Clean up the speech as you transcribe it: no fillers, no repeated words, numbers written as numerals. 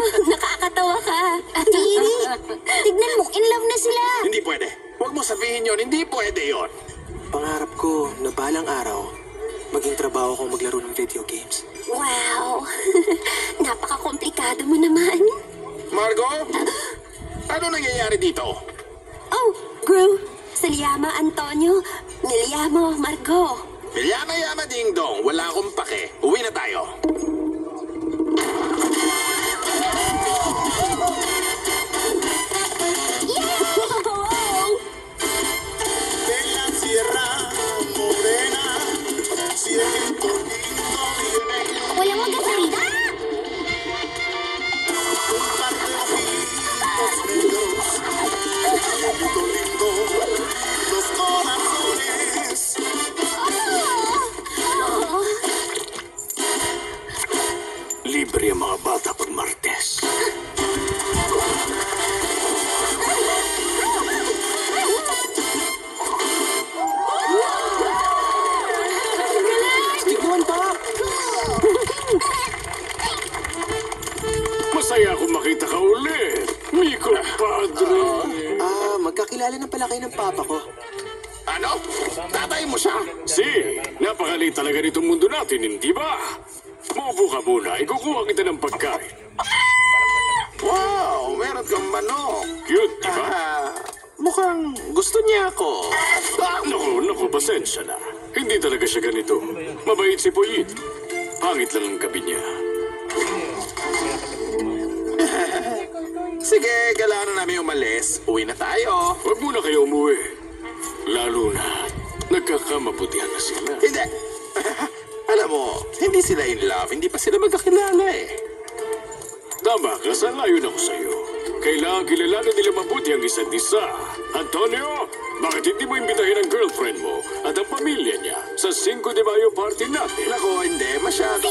Nakakatawa ka. Ate Iri, tignan mo, in love na sila. Hindi pwede. Huwag mo sabihin yon. Hindi pwede yon. Pangarap ko na balang araw, maging trabaho ko maglaro ng video games. Wow, napaka-komplikado mo naman. Margo? Ano nangyayari dito? Oh, Gru, Selyama Antonio, Niliamo Margo. Yama-yama ding-dong. Wala akong pake. Uwi na tayo. Wow! De la Sierra Morena, cielito lindo viene Walang magkasarita. un par de ojitos negros, cielito lindo, los corazones. Libre ang mga bata pag Martes. Tiguan pa! Masaya akong makita ka ulit. Miko, padre. Magkakilala na pala kayo ng papa ko. Ano? Tatay mo siya? Si, napakaliit talaga nitong mundo natin, hindi ba? Maupo ka muna, ikukuha kita ng pagkain. Wow, meron kang manok. Cute, di ba? Mukhang gusto niya ako. Naku, pasensya na. Hindi talaga siya ganito. Mabait si Poyit. Pangit lang ang gabi niya. Sige, kailangan na namin umalis. Uwi na tayo. Huwag muna kayo umuwi. Lalo na, nagkakamabutihan na sila. Hindi. Alam mo, hindi sila in love. Hindi pa sila magkakilala eh. Tama ka, sangayon ako sa'yo. Kailangan kilalanin nila mabuti ang isa't isa. Antonio, bakit hindi mo imbitahin ang girlfriend mo at ang pamilya niya sa 5 de Mayo party natin? Nako, hindi. Masyado.